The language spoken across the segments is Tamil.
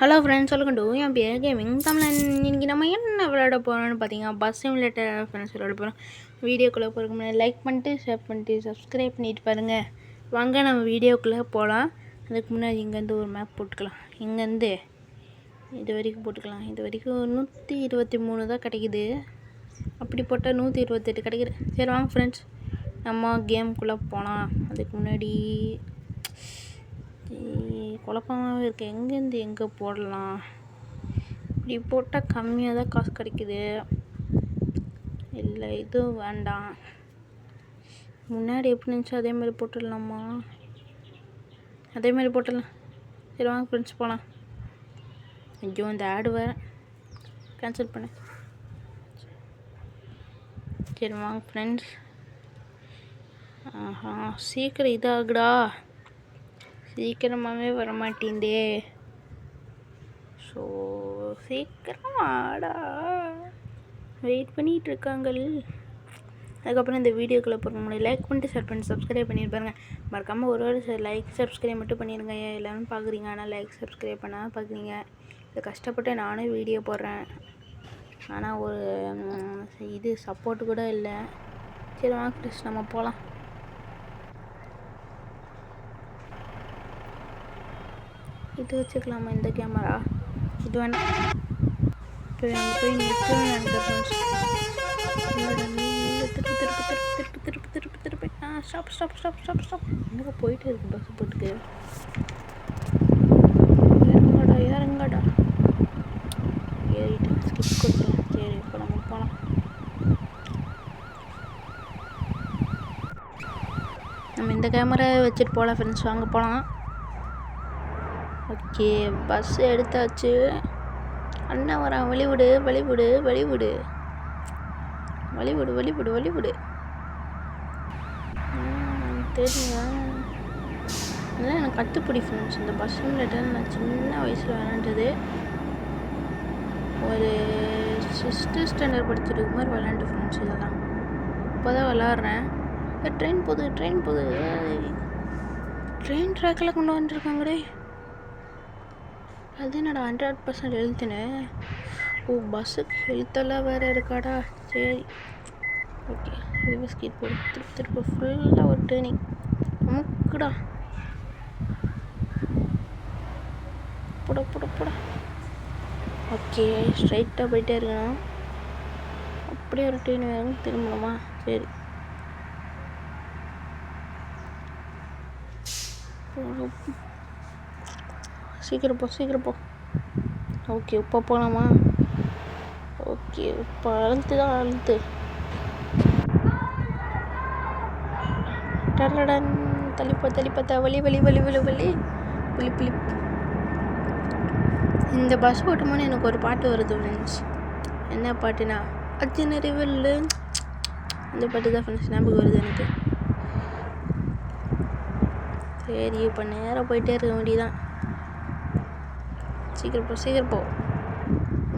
ஹலோ ஃப்ரெண்ட்ஸ், வெல்கம் டு என் பேர் கேமிங் தமிழன். இன்றைக்கி நம்ம என்ன விளையாட போகிறோம்னு பார்த்தீங்கன்னா, பஸ் சிமுலேட்டர் ஃப்ரெண்ட்ஸ் விளையாட போகிறோம். வீடியோக்குள்ளே போகிறதுக்கு முன்னாடி லைக் பண்ணிட்டு, ஷேர் பண்ணிட்டு, சப்ஸ்கிரைப் பண்ணிட்டு பாருங்கள். வாங்க நம்ம வீடியோக்குள்ளே போகலாம். அதுக்கு முன்னாடி இங்கேருந்து ஒரு மேப் போட்டுக்கலாம். இங்கேருந்து இது வரைக்கும் போட்டுக்கலாம். இது வரைக்கும் 123 தான் கிடைக்குது. அப்படி போட்டால் 128 கிடைக்குது. சரி வாங்க ஃப்ரெண்ட்ஸ், நம்ம கேமுக்குள்ளே போகலாம். அதுக்கு முன்னாடி குழப்பமாகவே இருக்குது. எங்கேருந்து எங்கே போடலாம்? இப்படி போட்டால் கம்மியாக தான் காசு கிடைக்குது. இல்லை, இதுவும் வேண்டாம். முன்னாடி எப்படி இருந்துச்சோ அதே மாதிரி போட்டுடலாமா? அதே மாதிரி போட்டுடலாம். சரி வாங்க ஃப்ரெண்ட்ஸ் போகலாம். ஐயோ, இந்த ஆடு வேறு கேன்சல் பண்ண. சரி வாங்க ஃப்ரெண்ட்ஸ். சீக்கிரம் இதாகுடா. சீக்கிரமாகவே வரமாட்டேந்தே. ஸோ சீக்கிரம் ஆடா, வெயிட் பண்ணிகிட்டு இருக்காங்கள். அதுக்கப்புறம் இந்த வீடியோக்குள்ளே போகிற முன்னாடி லைக் பண்ணிட்டு, ஷேர் பண்ணிட்டு, சப்ஸ்கிரைப் பண்ணியிருப்பாருங்க. மறக்காமல் ஒரு லைக் சப்ஸ்கிரைப் மட்டும் பண்ணிடுங்க. எல்லோரும் பார்க்குறீங்க, ஆனால் லைக் சப்ஸ்கிரைப் பண்ணால் பார்க்குறீங்க. இது கஷ்டப்பட்டு நானும் வீடியோ போடுறேன், ஆனால் ஒரு இது சப்போர்ட்டு கூட இல்லை. சரி வாங்க ப்ளீஸ் நம்ம போகலாம். இது வச்சுக்கலாமா? இந்த கேமரா இது வேணாம். போய் அங்கே போய் நிற்கணும்னு நினைக்கிறேன். திருப்பி ஸ்டாப். எங்கே போயிட்டு இருக்கு பஸ் போட்டுக்கு? இறங்கடா. ஏறிட்டு ஸ்கிப் கொடுத்துலாம். சரி, இப்போ நம்ம போகலாம். நம்ம இந்த கேமரா வச்சுட்டு போகலாம் ஃப்ரெண்ட்ஸ். வாங்க போகலாம். ஓகே, பஸ் எடுத்தாச்சு. அண்ணா வரான். வழிவிடு. தெரியுங்க, இதெல்லாம் எனக்கு கற்றுப்பிடி ஃப்ரெண்ட்ஸ். இந்த பஸ் சிமுலேட்டர் நான் சின்ன வயசில் விளாண்டது. ஒரு 6th ஸ்டாண்டர்ட் படிச்சிருக்க மாதிரி விளாண்டு ஃப்ரெண்ட்ஸ். இதெல்லாம் இப்போ தான் விளாட்றேன். ட்ரெயின் போகுது. ட்ரெயின் ட்ராக்கில் கொண்டு வந்துருக்காங்கடே. அது என்னடா 100% ஹெல்த்துன்னு? ஓ, பஸ்ஸுக்கு ஹெல்த்தெல்லாம் வேறு இருக்காடா. சரி ஓகே, இதுவே ஸ்கீட் போடு. திருப்பி ஃபுல்லாக ஒரு ட்ரெயினிங் அமுக்குடா. போட. ஓகே, ஸ்ட்ரைட்டாக போயிட்டே இருக்கணும். அப்படியே ஒரு ட்ரெயின் வேணும். திரும்பணுமா? சரி, சீக்கிரம் போ. ஓகே, இப்போ போகலாமா? ஓகே, இப்போ அழுத்து. டரடன் தள்ளிப்பத்த வலி. புளி. இந்த பஸ் ஓட்டும்போது எனக்கு ஒரு பாட்டு வருது ஃப்ரெண்ட்ஸ். என்ன பாட்டுனா, அர்ஜுனரி வெல்லு. அந்த பாட்டு தான் ஃப்ரெண்ட்ஸ் ஞாபகம் வருது எனக்கு. சரி, இப்போ நேராக போயிட்டே இருக்க வேண்டியதான். சீக்கிரம் போ.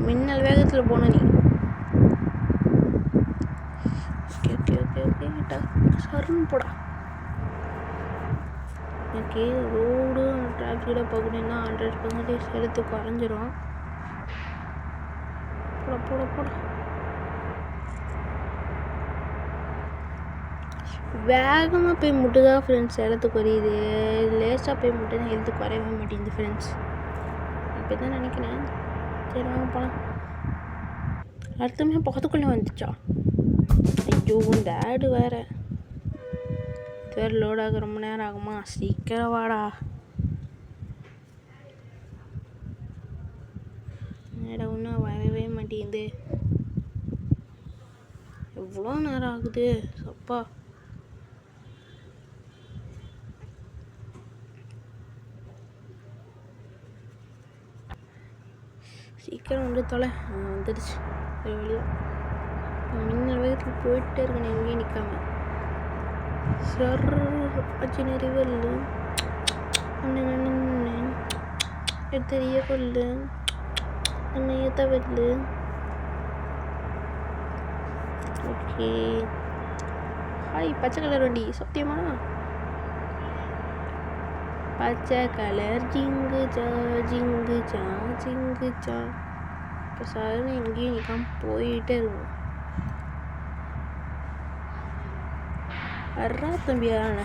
மின்னல் வேகத்தில் போகணும் நீ. ஓகே சருன்னு போடா. ஓகே, ரோடு டிராஃபிக்கில் போகணுன்னா 100% எடுத்து குறைஞ்சிரும். போட. வேகமாக போய் முட்டுதா ஃப்ரெண்ட்ஸ் இடத்து குறையுது. லேசாக போய் முட்டுதான் எழுத்து குறையவே மாட்டேங்குது ஃப்ரெண்ட்ஸ். அப்படி தான் நினைக்கிறேன். சரி வாங்க போகலாம். அடுத்தமே பக்கத்துக்குள்ளே வந்துச்சா? ஐயோ, இந்த ஆடு வேறு லோடாக ரொம்ப நேரம் ஆகுமா? சீக்கிரம் வாடா. நேரம் ஒன்றும் வரவே மாட்டேங்குது. எவ்வளோ நேரம் ஆகுது அப்பா. சீக்கிரம் வந்து தொலை. வந்துடுச்சு ஒரு வழியாக. மின்னல் வேகத்தில் போயிட்டே இருக்கணும், எங்கேயும் நிற்காம. அர்ஜுனரி வெல்லு. தெரிய கொல்லு. அண்ணையத்த வெல்லு. Okay, hi. பச்சை கலர் வண்டி சத்தியமா? பச்சை கலர் ஜிங்கு ஜா ஜிங்கு ஜா ஜிங்கு ஜா. இப்போ சாதாரண எங்கேயும் நிற்காம போயிட்டே இருக்கும். அறா தம்பி யாரான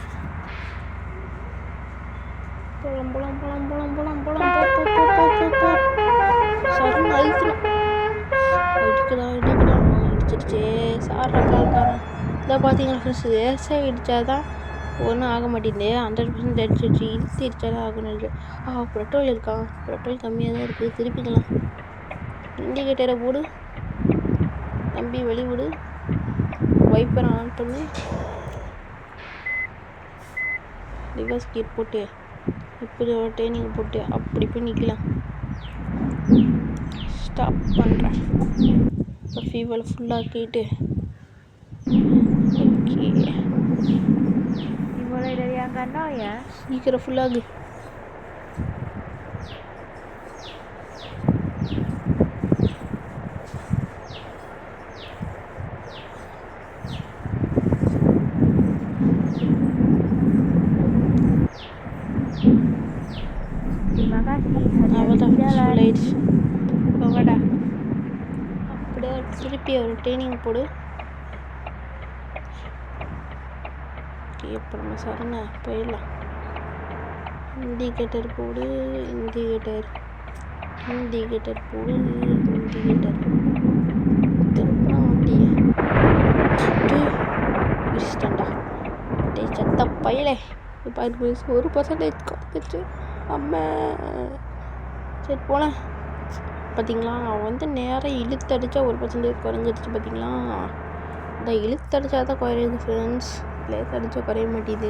போலாம் போலாம் போலாம் போலாம் போலாம் போலாம் போ போ போ போ போ போ. சரண் அழுத்தணும். இடிக்குதா இடிக்குதா இடிச்சிடுச்சே. சாரா காரக்காரன் இதை பார்த்தீங்களா ஃப்ரெண்ட்ஸ், லேசாக இடித்தாதான் ஒன்றும் ஆக மாட்டேங்குது. 100% அடிச்சிடுச்சு. இழுத்து இடித்தாலும் ஆகணும். பெட்ரோல் இருக்கா? பெட்ரோல் கம்மியாக தான் இருக்குது. திருப்பிக்கலாம். இண்டிகேட்டரை போடு தம்பி, வெளிவிடு. வைப்பரை ஆன் பண்ணி ரிவர்ஸ் கீர் போட்டு இப்படி ஒரு ட்ரைனிங் போட்டு அப்படி போய் நிற்கலாம். ஸ்டாப் பண்ணுறேன். இப்போ ஃபீவரை ஃபுல்லாக்கிட்டு okay Dimulai dari angka 0 ya. சீக்கிரம் ஃபுல்லாகு. Terima kasih. Hati-hati அவ்வளோதான் di jalan. ஆயிடுச்சு. வாடா அப்படியே திருப்பி ஒரு ட்ரைனிங் போடு. இப்போ நம்ம சரண போயிடலாம். இண்டிகேட்டர் போடு, இண்டிகேட்டர் போடு, இண்டிகேட்டர் திருப்பினா வண்டியை விசிட்டண்டா. டே சத்த பையலே இப்போ 1% குறைஞ்சிச்சு. அம்மா சரி போனேன். பார்த்தீங்களா அவன் நேராக இழுத்தடிச்சா 1% குறைஞ்சிருச்சு. பார்த்தீங்களா இந்த இழுத்தடிச்சா தான் குறையுது ஃப்ரெண்ட்ஸ். லேஸ் அடித்தா குறைய மாட்டேது.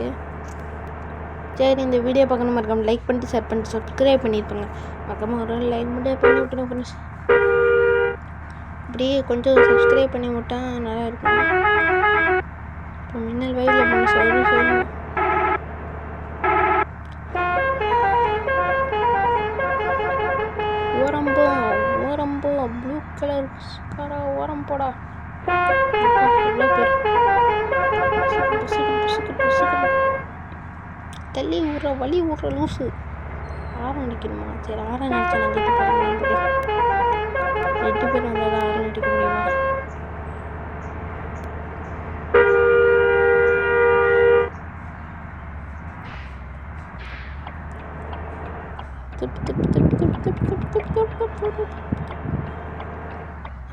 சரி, இந்த வீடியோ பார்க்கணும் மறக்காம லைக் பண்ணிட்டு ஷேர் பண்ணிட்டு சப்ஸ்கிரைப் பண்ணியிருப்பாங்க. மறக்காம ஒரு லைக் மட்டும் பண்ணி விட்டுருங்க ஃப்ரெண்ட்ஸ். அப்படியே கொஞ்சம் சப்ஸ்கிரைப் பண்ணி விட்டால் நல்லா இருக்கும். இப்போ மின்னல் வயலில் பண்ண சொல்லணும். ஓரம்போ ப்ளூ கலர் காரா ஓரம் போடா. எவ்வளோ பேர் தள்ளி விட்ற வழி விட்ற லூஸு. ஆரம் அடிக்கணுமா? சரி ஆரம் அடிச்சா நான் கெட்டு போகிறேன். 8 பேர் வந்தால் தான் ஆரம் அடிக்க முடியுமா?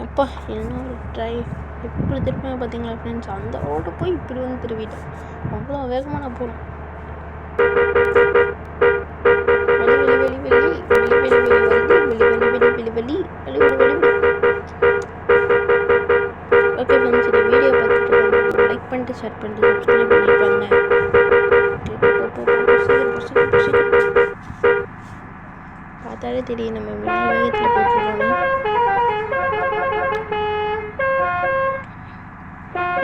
அப்பா இன்னொரு ட்ரைவ் எப்படி திருப்பினா பார்த்தீங்களா ஃப்ரெண்ட்ஸ்? அந்த ரோடு போய் இப்படி வந்து திருவிட்டேன். அவ்வளோ வேகமாக நான் போகிறேன். ஓகே ஃப்ரெண்ட்ஸ், இந்த வீடியோ பார்த்துட்டு லைக் பண்ணிட்டு ஷேர் பண்ணிட்டு சப்ஸ்கிரைப் பண்ணியிருப்பாங்க. பார்த்தாலே தெரியும் நம்ம வேகத்தில் போயிட்டுருக்கோன்னு.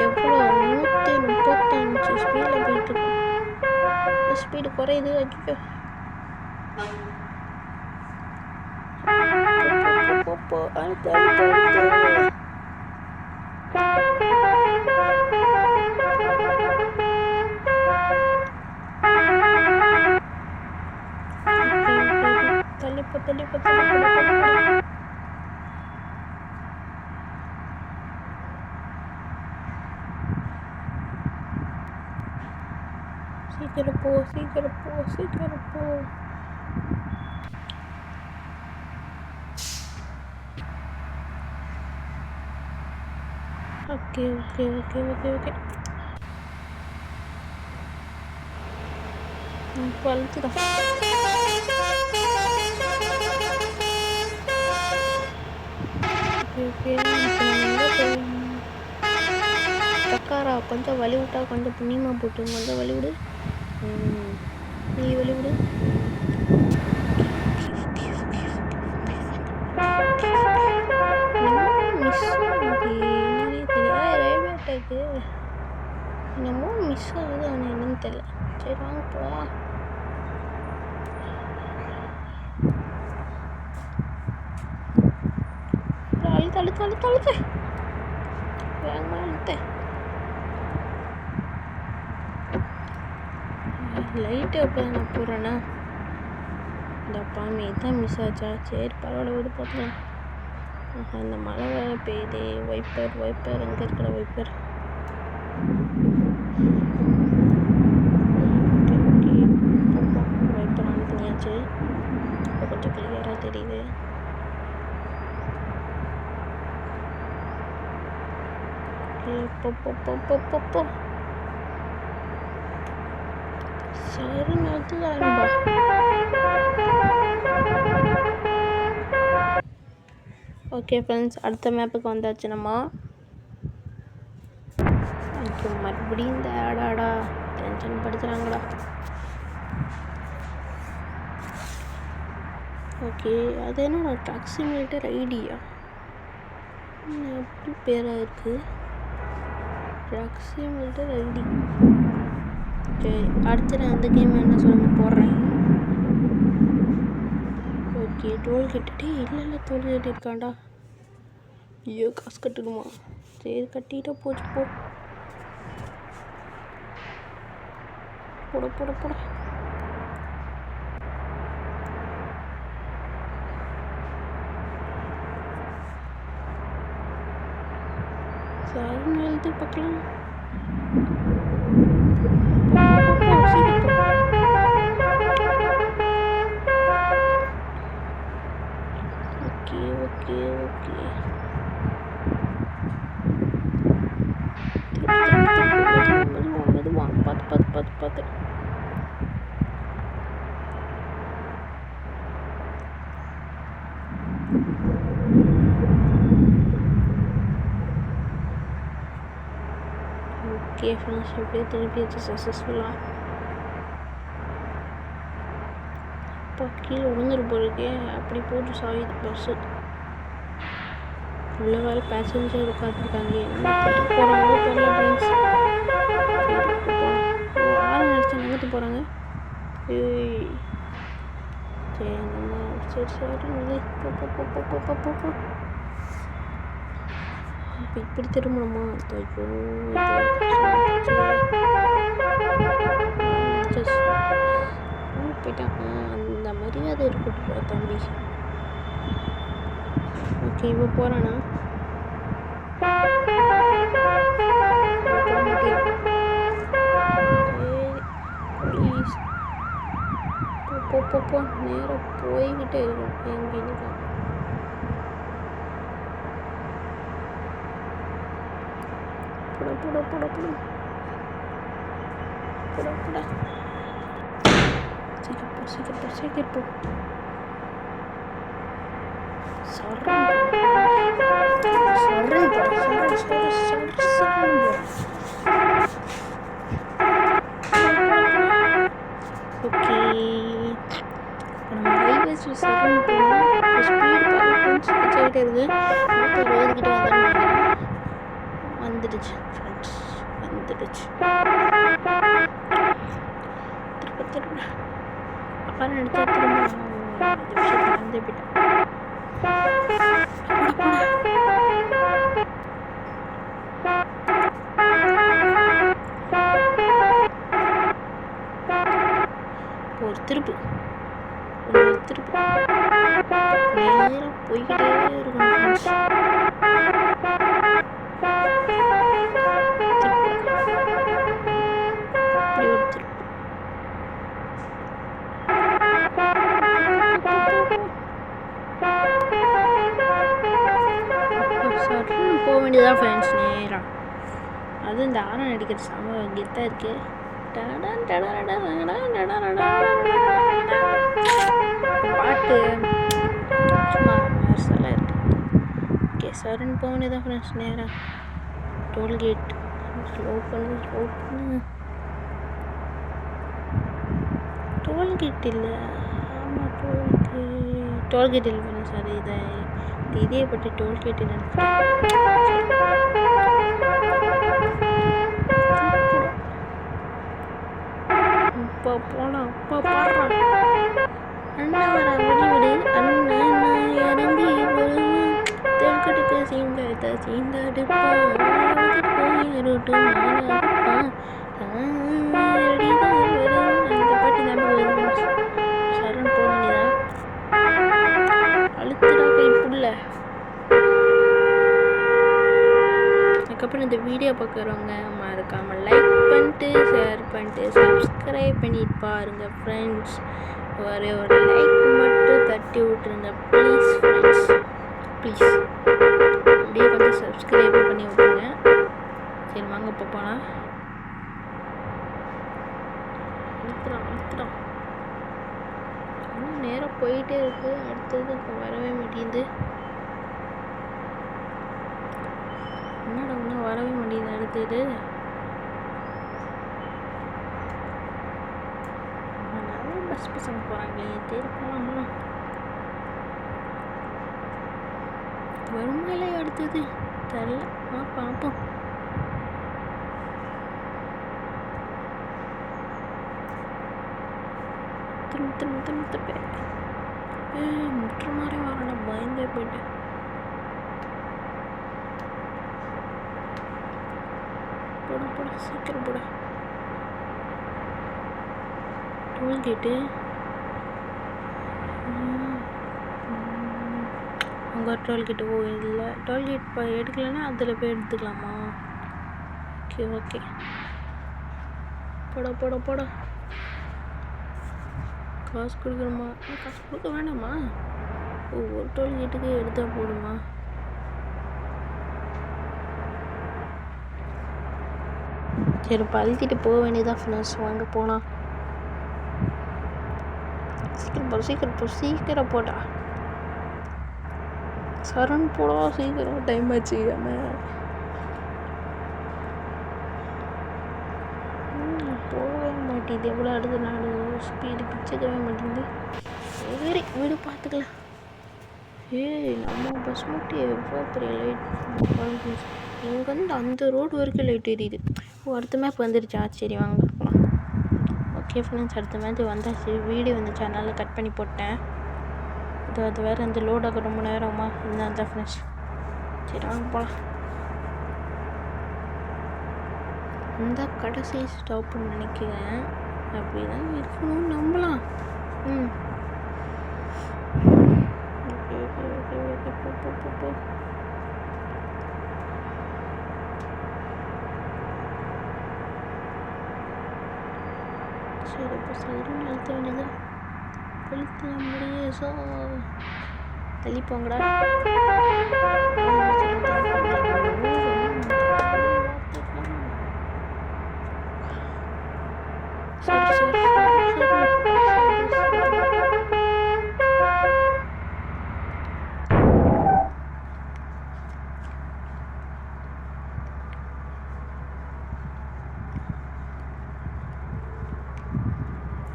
எவ்வளோ 135 ஸ்பீடில் போயிட்டுருக்கோம். ஸ்பீடு குறையுது. ஐயோ அடுத்து தள்ளிப்போ சீக்கிரம் போ. ஓகே இப்போ அழுத்துதான். தக்காரா கொஞ்சம் வலி விட்டா கொஞ்சம் புண்ணியமாக போட்டு கொஞ்சம் வலி விடு. நீ வலி விடு. மிஸ் ஆகுது என்னன்னே தெரியல. ரயில்வே அட்டாக்கு என்னமோ மிஸ் ஆகுது. ஆனால் என்னன்னு தெரியல. சரி வாங்க போகலாம். அழுத்த வேகமாக அழுத்த. லைட்டு எப்போ நான் போடுறேன்னா இந்த பாம்பு இதான் மிஸ் ஆச்சா? சரி பரவாயில்ல விடு பார்க்கலாம். இந்த மழை வேறு பெய்யுது. வைப்பர் எங்கே இருக்கிற வைப்பர்? வைப்பர் ஆன் பண்ணியாச்சு. இப்போ கொஞ்சம் கிளியராக தெரியுது. போ சரி நடத்துதாரும்பா. ஓகே ஃப்ரெண்ட்ஸ், அடுத்த மேப்புக்கு வந்தாச்சு நம்ம. ஐயோ மறுபடியும் இந்த ஆடாடா டென்ஷன் படுத்துகிறாங்களா? ஓகே, அது என்ன ட்ரக் சிமுலேட்டர் ஐடியா எப்படி பேராக இருக்குது? Drug simulator ID. ஓகே, அடுத்து நான் அந்த கேம் என்ன சொல்ல போடுறேன். Okay, tollgate. இல்லை டோல்கேட் இருக்காண்டா. ஐயோ காசு கட்டணுமா? சரி கட்டிட்டா போச்சு. போட சரி எழுதி பார்க்கலாம். ஓகே மெதுவா பார்த்து. ஓகே ஃப்ரெண்ட்ஸ், எப்படியோ திருப்பியாச்சு சக்ஸஸ்ஃபுல்லாக. இப்போ கீழே விழுந்துரு போயிருக்கே. அப்படி போட்டு சாயுது பஸ்ஸு. உள்ள வேறு பேசஞ்சர் உட்காந்துருக்காங்க. போகிறாங்களோ தெரியல ஃப்ரெண்ட்ஸ். ஆறு நினச்சா எங்கிட்டு போகிறாங்க? சரி போ. இப்போ இப்படி திரும்பணுமா? ஐயோ போயிட்டாங்க. அந்த மரியாதை இருக்கட்டும் தம்பி. ஓகே, இப்போ போகிறானா? ப்ளீஸ் போ. நேராக போய்கிட்டே இருக்கும். எங்கே போட சீக்கிரம் போ. ஓகே, நம்ம ஹைவேஸ் சரண் போகணும். ஸ்பீடு பார்த்துக்கிட்டே இருக்கு. 120 கிட்ட வந்துடுச்சு ஃப்ரெண்ட்ஸ். திரும்ப அப்பா நினச்சா திரும்ப வந்து போயிட்டேன். ஒரு திருப்பு நேரம் போய்கிட்டே இருக்கணும் ஃப்ரெண்ட்ஸ். போக வேண்டியதான் ஃப்ரெண்ட்ஸ் நேரம். அதுவும் இந்த ஆரம் அடிக்கிற செம கெத்தாக இருக்குது. பாட்டு சும்மா நர்ஸெல்லாம் இருக்குது. ஓகே, சரண் போக வேண்டியதான் ஃப்ரெண்ட்ஸ் நேரம். டோல்கேட் ஸ்லோ பண்ணு. டோல்கேட் இல்லை. ஆமாம் டோல்கேட் இல்லை ஃப்ரெண்ட்ஸ். அது இதே பற்றி டோல்கேட்டு நினைச்சிட்டேன். இப்போ போகலாம். இப்போ பாடுறான் அண்ணன் வர வழிவிடு அண்ணன் இறங்கி வருவேன். தெற்கடுக்க சீந்தாடுப்பான் போயிரட்டும் நானடுப்பான் அடிதான் வரும். அந்த பாட்டு ஞாபகம் வருது. சரண் போக வேண்டியதான். அதுக்கப்புறம் இந்த வீடியோ பார்க்குறவங்க மறக்காமல் லைக் பண்ணிட்டு ஷேர் பண்ணிட்டு சப்ஸ்கிரைப் பண்ணிட்டு பாருங்க ஃப்ரெண்ட்ஸ். ஒரே ஒரு லைக் மட்டும் தட்டி விட்ருங்க ப்ளீஸ் ஃப்ரெண்ட்ஸ், ப்ளீஸ். அப்படியே கொஞ்சம் சப்ஸ்கிரைப் பண்ணி விட்ருங்க. சரி வாங்க இப்போ போகலாம். அழுத்துறோம் இன்னும் நேரம் போயிட்டே இருக்கு. அடுத்தது இப்போ வரவே மாட்டேங்குது. என்னடா இன்னும் வரவே மாட்டேங்குது அடுத்தது. நிறைய பஸ் பசங்க போகிறாங்களே, தேடி போகலாமா? வருமாயில அடுத்தது தெரில, பார்ப்போம். திரும்ப முட்டுற மாதிரி வரணும், பயந்தே போயிட்டேன். போட சீக்கிரம் போட. டோல்கேட்டு உங்கள் டோல்கேட்டு இல்லை, டோல்கேட் இப்போ எடுக்கலைன்னா அதில் போய் எடுத்துக்கலாமா? ஓகே போட. காசு கொடுக்கணுமா? காசு கொடுக்க வேணாமா? ஒரு டோல்கேட்டுக்கு எடுத்தால் போதுமா? சரி பழுத்திட்டு போக வேண்டியதான் ஃப்ரெண்ட்ஸ். வாங்க போகலாம். சீக்கிரம் போடா. சரண் போடா சீக்கிரம், டைம் ஆச்சு. போகவே மாட்டேங்குது. எவ்வளோ அடுத்த நாடு ஸ்பீடு பிடிச்சிக்கவே மாட்டேங்குது. சரி வீடு பார்த்துக்கலாம். நம்ம பஸ் மட்டும் எவ்வளோ பெரிய லைட் இங்கே வந்து அந்த ரோடு வரைக்கும் லைட் எரியுது. அடுத்த மேப் வந்துருச்சா? சரி வாங்க போகலாம். ஓகே ஃப்ரெண்ட்ஸ், அடுத்த மேட்ச் வந்தாச்சு. வீடியோ வந்து சேனலில் கட் பண்ணி போட்டேன். அது வேறு அந்த லோடாக ரொம்ப நேரமா இருந்தால் ஃப்ரெண்ட்ஸ். சரி வாங்க போகலாம். இந்த கடைசி ஸ்டாப்னு நினைக்கிறேன். அப்படி தான் இருக்கணும்னு நம்பலாம். போ. சரி இப்போ சைடுன்னு அழுத்த வேண்டியதா? அழுத்த முடியுதோ? தள்ளி போங்கடா.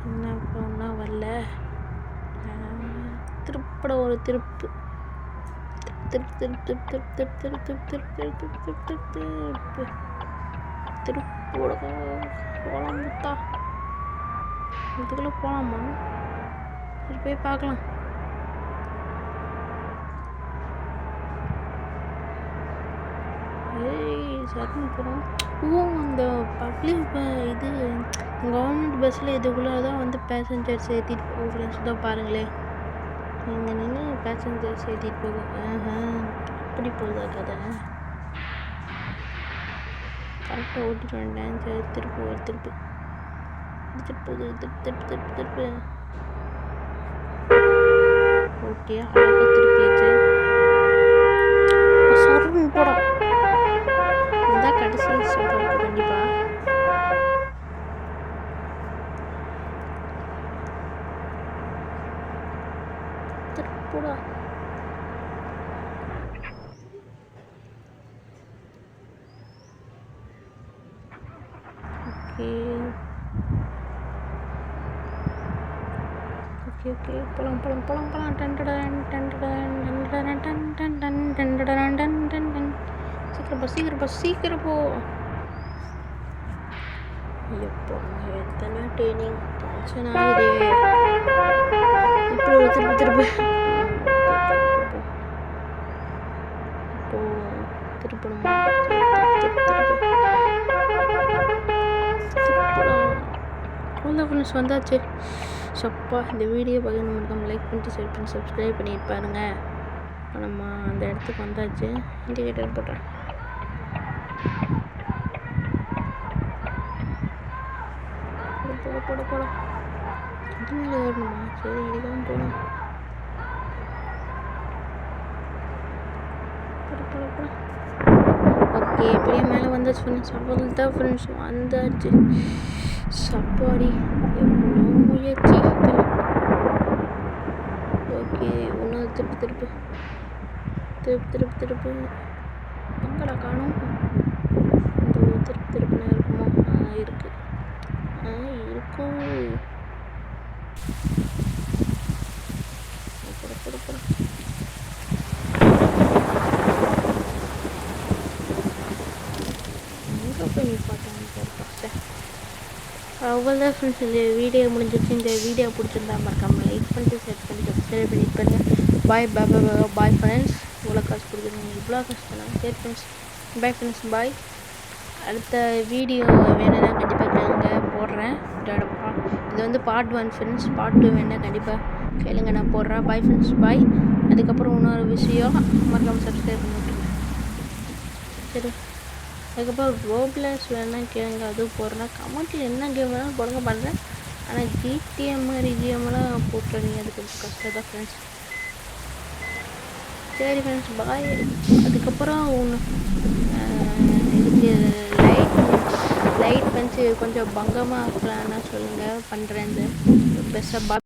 என்ன வரல. திருப்பட ஒரு திருப்பு திருப்போட போகலாம். முத்தா இதுக்குள்ளே போகலாமா? சரி போய் பார்க்கலாம். சரி போகிறோம். அந்த பப்ளிக் இது கவர்மெண்ட் பஸ்ஸில் இதுக்குள்ளே தான் வந்து பேசஞ்சர்ஸ் ஏற்றிட்டு போகும் ஃப்ரெண்ட்ஸ். தான் பாருங்களேன், இங்கே நின்று பேசஞ்சர்ஸ் ஏற்றிட்டு போகும். அப்படி போகுதா கதை? கரெக்டாக ஓட்டிட்டு வந்தேன். சரி திருப்பு எடுத்துட்டு போகுது. திருப்பு ஓகே, அழகாக திருப்பியாச்சு. சரண் போட இதுதான் கடைசி ஸ்டாப் கண்டிப்பாக. திருப்பூடா. ஓகே போலாம். சீக்கிரம் போ. எப்போ எத்தனை ட்ரெயினிங் டென்ஷன் ஆகுது. இப்போ திருப்பு திருப்பணுமா? ஃப்ரெண்ட்ஸ் வந்தாச்சு. சப்பா இந்த வீடியோ பார்க்க நம்ம லைக் பண்ணிட்டு ஷேர் பண்ணி சப்ஸ்கிரைப் பண்ணிட்டு பாருங்க. நம்ம அந்த இடத்துக்கு வந்தாச்சு. இண்டிகேட்டர் போட்டேன். போட இது மேலே ஏறணுமா? சரி இதுதான் போகணும். போட ஓகே இப்படியே மேலே வந்தாச்சு ஃப்ரெண்ட்ஸ். அவ்வளோ தான் ஃப்ரெண்ட்ஸ் வந்தாச்சு. சப்பாடி எவ்வளோ முயற்சி. ஓகே இன்னும் திருப்பு எங்கடா காணும்? இந்த திருப்புனா இருக்குமோ? இருக்கு இருக்கும். போட எங்கே போய் நிப்பாட்டான்னு பார்த்தேன். அவ்வளோதான் ஃப்ரெண்ட்ஸ், இந்த வீடியோ முடிஞ்சிருச்சு. இந்த வீடியோ பிடிச்சிருந்தா மறக்காமல் லைக் பண்ணிட்டு ஷேர் பண்ணிட்டு சப்ஸ்கிரைப் பண்ணிட்டு பாய் ஃப்ரெண்ட்ஸ். இவ்வளோ காசு கொடுக்குறீங்க, இவ்வளோ காசு பண்ணாங்க. சரி ஃப்ரெண்ட்ஸ், பாய் ஃப்ரெண்ட்ஸ், பாய். அடுத்த வீடியோ வேணும்னா கண்டிப்பாக கேளுங்க, போடுறேன். இது வந்து பார்ட் 1 ஃப்ரெண்ட்ஸ். பார்ட் 2 வேணுன்னா கண்டிப்பாக கேளுங்க, நான் போடுறேன். பாய் ஃப்ரெண்ட்ஸ், பாய். அதுக்கப்புறம் இன்னொரு விஷயம் மறக்காமல் சப்ஸ்கிரைப் பண்ணி விட்டுருங்க. சரி, அதுக்கப்புறம் ரோப்ளஸ் வேணால் கேளுங்க, அதுவும் போடுறேன். கமெண்ட்டில் என்ன கேம் வேணாலும் போடுங்க, பண்ணுறேன். ஆனால் ஜிடிஎம் மாதிரி கேம்லாம் போட்டுறீங்க, அது கொஞ்சம் கஷ்டம் தான் ஃப்ரெண்ட்ஸ். சரி ஃப்ரெண்ட்ஸ், பாய். அதுக்கப்புறம் இதுக்கு லைட் வந்து கொஞ்சம் பங்கமாக இருக்கலாம்னா சொல்லுங்கள், பண்ணுறேன். இந்த பெஸ்ட்டாக பாய்.